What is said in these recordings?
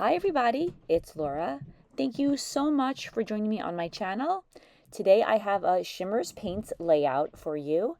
Hi everybody, it's Laura. Thank you so much for joining me on my channel. Today I have a Shimmerz Paints layout for you.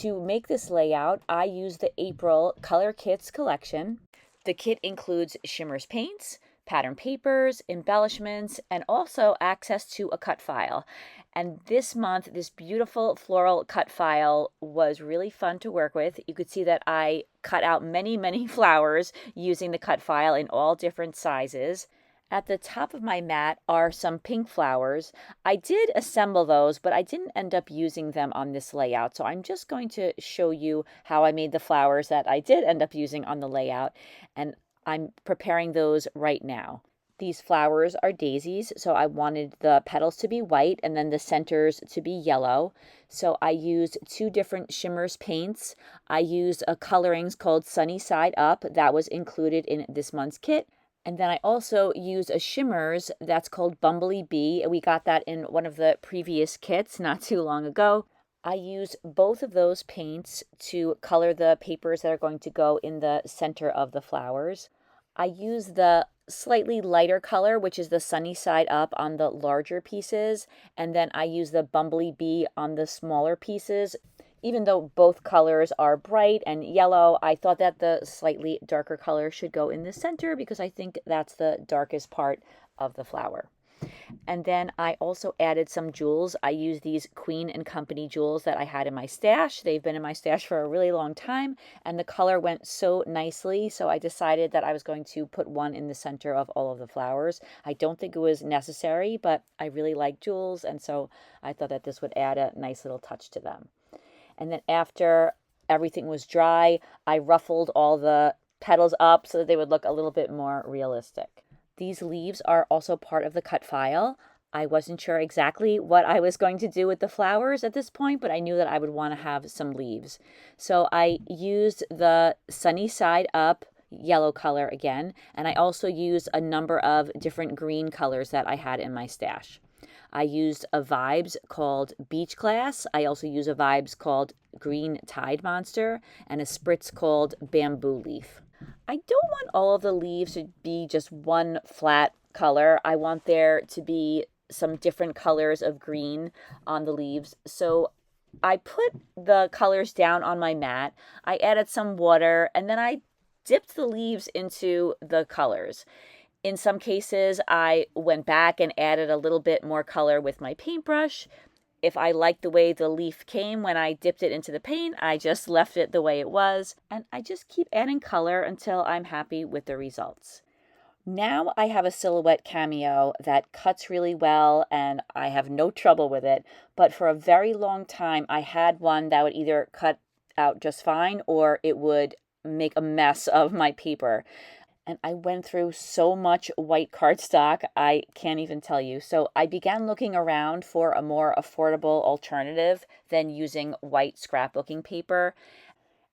To make this layout, I use the April Color Kitz collection. The kit includes Shimmerz Paints, pattern papers, embellishments, and also access to a cut file. And this month, this beautiful floral cut file was really fun to work with. You could see that I cut out many flowers using the cut file in all different sizes. At the top of my mat are some pink flowers. I did assemble those, but I didn't end up using them on this layout. So I'm just going to show you how I made the flowers that I did end up using on the layout. And I'm preparing those right now. These flowers are daisies, so I wanted the petals to be white and then the centers to be yellow. So I used two different Shimmerz paints. I used a Coloringz called Sunny Side Up that was included in this month's kit. And then I also use a Shimmerz that's called Bumbly Bee. We got that in one of the previous kits not too long ago. I use both of those paints to color the papers that are going to go in the center of the flowers. I use the slightly lighter color, which is the Sunny Side Up on the larger pieces, and then I use the Bumbly Bee on the smaller pieces. Even though both colors are bright and yellow, I thought that the slightly darker color should go in the center because I think that's the darkest part of the flower. And then I also added some jewels. I used these Queen & Company jewels that I had in my stash. They've been in my stash for a really long time, and the color went so nicely, so I decided that I was going to put one in the center of all of the flowers. I don't think it was necessary, but I really like jewels, and so I thought that this would add a nice little touch to them. And then after everything was dry, I ruffled all the petals up so that they would look a little bit more realistic. These leaves are also part of the cut file. I wasn't sure exactly what I was going to do with the flowers at this point, but I knew that I would want to have some leaves. So I used the Sunny Side Up yellow color again, and I also used a number of different green colors that I had in my stash. I used a Vibez called Beach Glass. I also use a Vibez called Green Tide Monster and a Spritz called Bamboo Leaf. I don't want all of the leaves to be just one flat color. I want there to be some different colors of green on the leaves. So I put the colors down on my mat. I added some water and then I dipped the leaves into the colors. In some cases, I went back and added a little bit more color with my paintbrush. If I liked the way the leaf came when I dipped it into the paint, I just left it the way it was. And I just keep adding color until I'm happy with the results. Now I have a silhouette cameo that cuts really well and I have no trouble with it. But for a very long time, I had one that would either cut out just fine or it would make a mess of my paper. And I went through so much white cardstock, I can't even tell you. So I began looking around for a more affordable alternative than using white scrapbooking paper.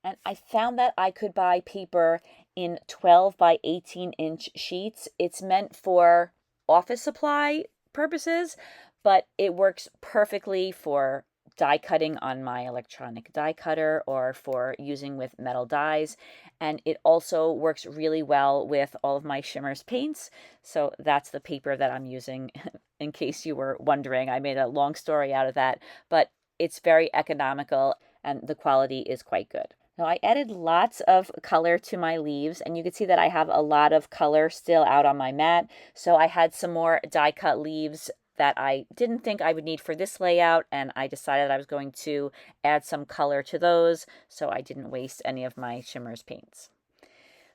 And I found that I could buy paper in 12 by 18 inch sheets. It's meant for office supply purposes, but it works perfectly for die cutting on my electronic die cutter or for using with metal dies. And it also works really well with all of my Shimmerz paints. So that's the paper that I'm using in case you were wondering. I made a long story out of that, but it's very economical and the quality is quite good. Now I added lots of color to my leaves and you can see that I have a lot of color still out on my mat. So I had some more die cut leaves that I didn't think I would need for this layout, and I decided I was going to add some color to those so I didn't waste any of my Shimmerz paints.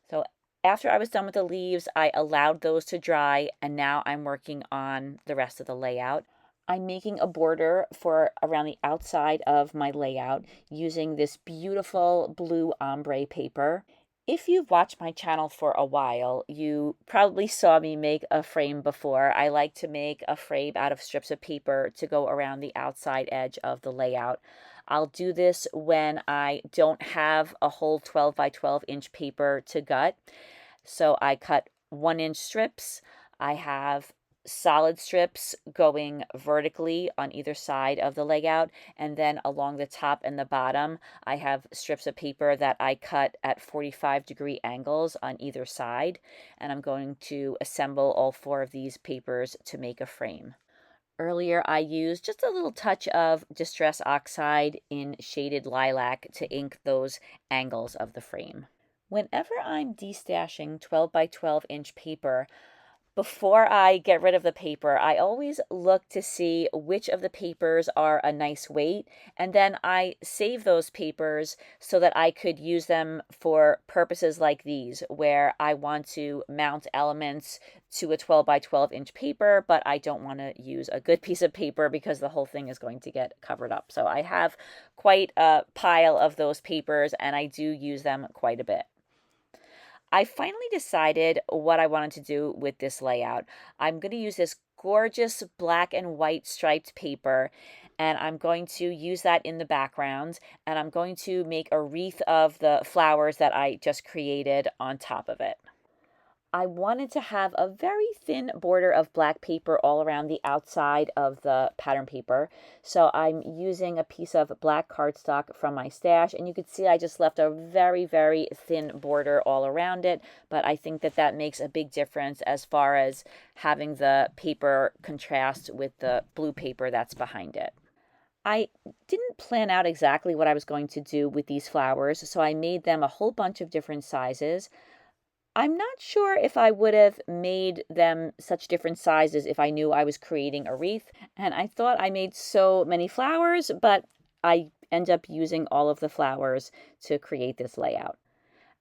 So after I was done with the leaves, I allowed those to dry, and now I'm working on the rest of the layout. I'm making a border for around the outside of my layout using this beautiful blue ombre paper. If you've watched my channel for a while, you probably saw me make a frame before. I like to make a frame out of strips of paper to go around the outside edge of the layout. I'll do this when I don't have a whole 12 by 12 inch paper to gut. So I cut 1 inch strips. I have solid strips going vertically on either side of the layout, and then along the top and the bottom I have strips of paper that I cut at 45-degree angles on either side, and I'm going to assemble all 4 of these papers to make a frame. Earlier I used just a little touch of Distress Oxide in shaded lilac to ink those angles of the frame. Whenever I'm destashing 12 by 12 inch paper, before I get rid of the paper, I always look to see which of the papers are a nice weight, and then I save those papers so that I could use them for purposes like these, where I want to mount elements to a 12 by 12 inch paper, but I don't want to use a good piece of paper because the whole thing is going to get covered up. So I have quite a pile of those papers, and I do use them quite a bit. I finally decided what I wanted to do with this layout. I'm going to use this gorgeous black and white striped paper, and I'm going to use that in the background, and I'm going to make a wreath of the flowers that I just created on top of it. I wanted to have a very thin border of black paper all around the outside of the pattern paper. So I'm using a piece of black cardstock from my stash, and you can see I just left a very, very thin border all around it, but I think that that makes a big difference as far as having the paper contrast with the blue paper that's behind it. I didn't plan out exactly what I was going to do with these flowers, so I made them a whole bunch of different sizes. I'm not sure if I would have made them such different sizes if I knew I was creating a wreath. And I thought I made so many flowers, but I end up using all of the flowers to create this layout.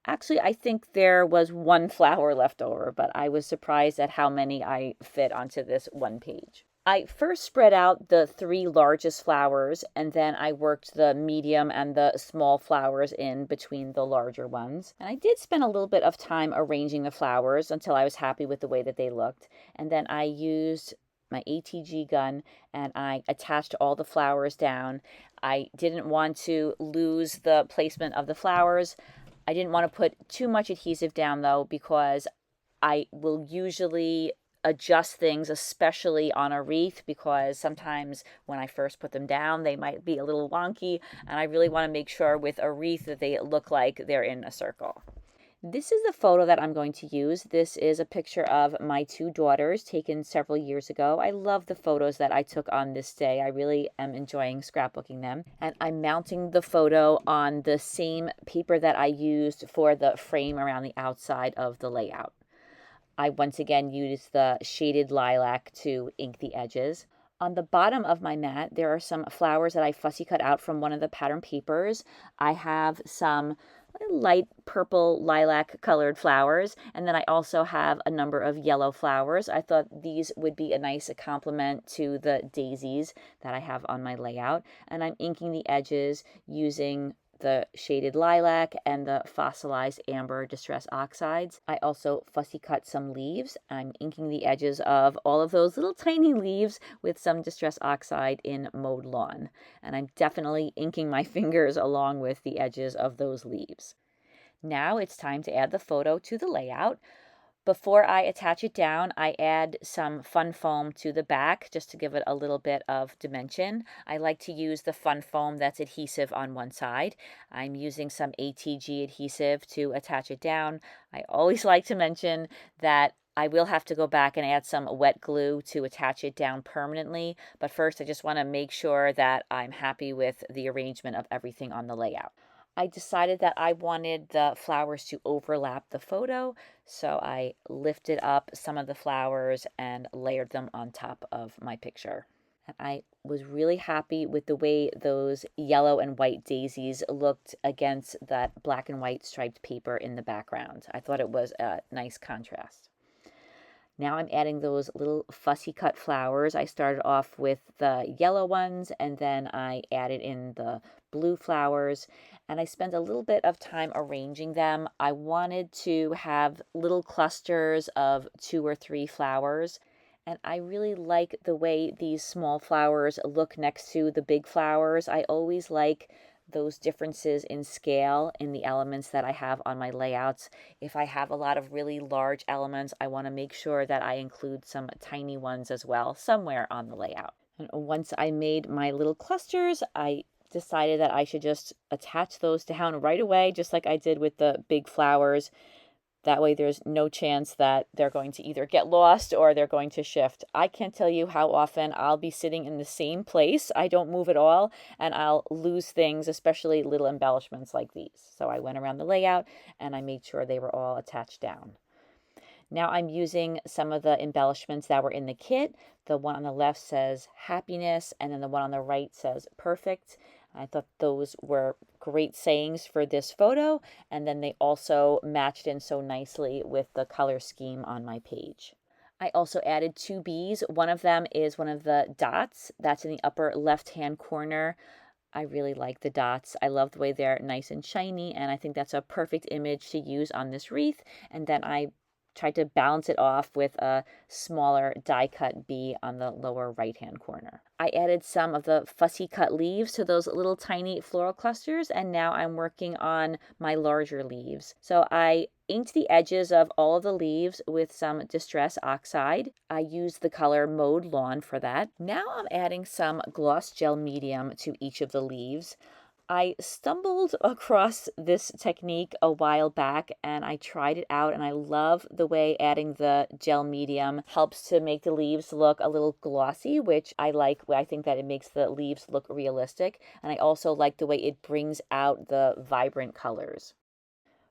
Actually, I think there was 1 flower left over, but I was surprised at how many I fit onto this 1 page. I first spread out the 3 largest flowers, and then I worked the medium and the small flowers in between the larger ones. And I did spend a little bit of time arranging the flowers until I was happy with the way that they looked. And then I used my ATG gun and I attached all the flowers down. I didn't want to lose the placement of the flowers. I didn't want to put too much adhesive down though, because I will usually adjust things, especially on a wreath, because sometimes when I first put them down, they might be a little wonky, and I really want to make sure with a wreath that they look like they're in a circle. This is the photo that I'm going to use. This is a picture of my 2 daughters taken several years ago. I love the photos that I took on this day. I really am enjoying scrapbooking them. And I'm mounting the photo on the same paper that I used for the frame around the outside of the layout. I once again used the shaded lilac to ink the edges. On the bottom of my mat, there are some flowers that I fussy cut out from one of the pattern papers. I have some light purple lilac colored flowers, and then I also have a number of yellow flowers. I thought these would be a nice complement to the daisies that I have on my layout, and I'm inking the edges using the shaded lilac and the fossilized amber distress oxides. I also fussy cut some leaves. I'm inking the edges of all of those little tiny leaves with some distress oxide in mowed lawn. And I'm definitely inking my fingers along with the edges of those leaves. Now it's time to add the photo to the layout. Before I attach it down, I add some fun foam to the back just to give it a little bit of dimension. I like to use the fun foam that's adhesive on one side. I'm using some ATG adhesive to attach it down. I always like to mention that I will have to go back and add some wet glue to attach it down permanently, but first I just want to make sure that I'm happy with the arrangement of everything on the layout. I decided that I wanted the flowers to overlap the photo, so I lifted up some of the flowers and layered them on top of my picture. And I was really happy with the way those yellow and white daisies looked against that black and white striped paper in the background. I thought it was a nice contrast. Now I'm adding those little fussy cut flowers. I started off with the yellow ones, and then I added in the blue flowers, and I spent a little bit of time arranging them. I wanted to have little clusters of 2 or 3 flowers, and I really like the way these small flowers look next to the big flowers. I always like those differences in scale in the elements that I have on my layouts. If I have a lot of really large elements, I want to make sure that I include some tiny ones as well somewhere on the layout. And once I made my little clusters, I decided that I should just attach those down right away, just like I did with the big flowers. That way there's no chance that they're going to either get lost or they're going to shift. I can't tell you how often I'll be sitting in the same place. I don't move at all, and I'll lose things, especially little embellishments like these. So I went around the layout and I made sure they were all attached down. Now I'm using some of the embellishments that were in the kit. The one on the left says happiness, and then the one on the right says perfect. I thought those were great sayings for this photo, and then they also matched in so nicely with the color scheme on my page. I also added 2 bees. One of them is one of the dots that's in the upper left-hand corner. I really like the dots. I love the way they're nice and shiny, and I think that's a perfect image to use on this wreath. And then I tried to balance it off with a smaller die cut bee on the lower right hand corner. I added some of the fussy cut leaves to those little tiny floral clusters, and now I'm working on my larger leaves. So I inked the edges of all of the leaves with some Distress Oxide. I used the color Mowed Lawn for that. Now I'm adding some gloss gel medium to each of the leaves. I stumbled across this technique a while back and I tried it out, and I love the way adding the gel medium helps to make the leaves look a little glossy, which I like. I think that it makes the leaves look realistic, and I also like the way it brings out the vibrant colors.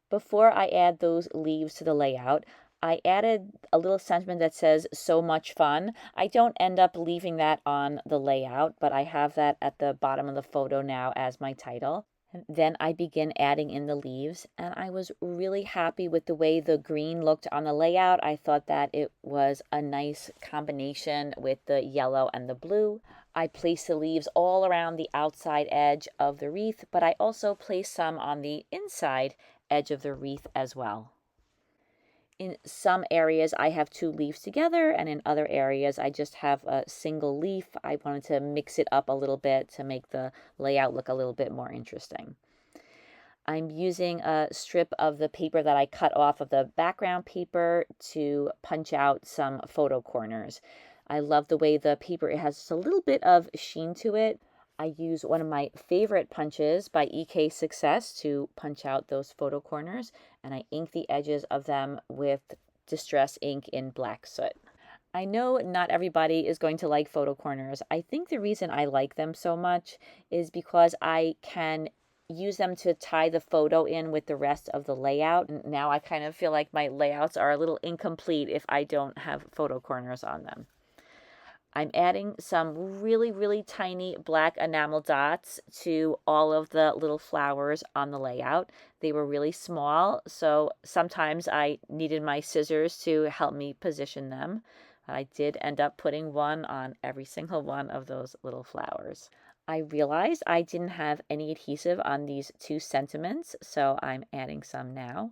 Before I add those leaves to the layout, I added a little sentiment that says "so much fun." I don't end up leaving that on the layout, but I have that at the bottom of the photo now as my title. And then I begin adding in the leaves, and I was really happy with the way the green looked on the layout. I thought that it was a nice combination with the yellow and the blue. I placed the leaves all around the outside edge of the wreath, but I also placed some on the inside edge of the wreath as well. In some areas, I have 2 leaves together, and in other areas, I just have a single leaf. I wanted to mix it up a little bit to make the layout look a little bit more interesting. I'm using a strip of the paper that I cut off of the background paper to punch out some photo corners. I love the way the paper has just a little bit of sheen to it. I use one of my favorite punches by EK Success to punch out those photo corners, and I ink the edges of them with Distress ink in black soot. I know not everybody is going to like photo corners. I think the reason I like them so much is because I can use them to tie the photo in with the rest of the layout. And now I kind of feel like my layouts are a little incomplete if I don't have photo corners on them. I'm adding some really, really tiny black enamel dots to all of the little flowers on the layout. They were really small, so sometimes I needed my scissors to help me position them. I did end up putting one on every single one of those little flowers. I realized I didn't have any adhesive on these 2 sentiments, so I'm adding some now.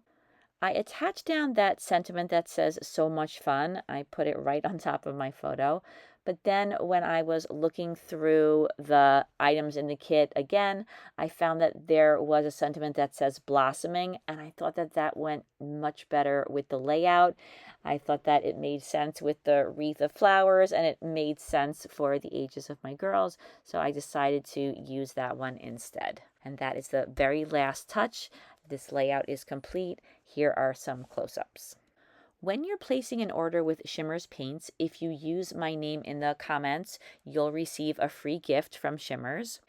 I attached down that sentiment that says "so much fun." I put it right on top of my photo. But then when I was looking through the items in the kit again, I found that there was a sentiment that says "blossoming," and I thought that that went much better with the layout. I thought that it made sense with the wreath of flowers, and it made sense for the ages of my girls, so I decided to use that one instead. And that is the very last touch. This layout is complete. Here are some close-ups. When you're placing an order with Shimmerz Paints, if you use my name in the comments, you'll receive a free gift from Shimmerz.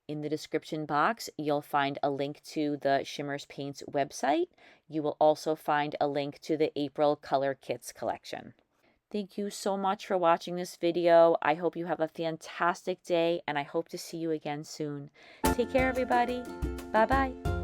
In the description box, you'll find a link to the Shimmerz Paints website. You will also find a link to the April Color Kitz collection. Thank you so much for watching this video. I hope you have a fantastic day, and I hope to see you again soon. Take care, everybody. Bye-bye.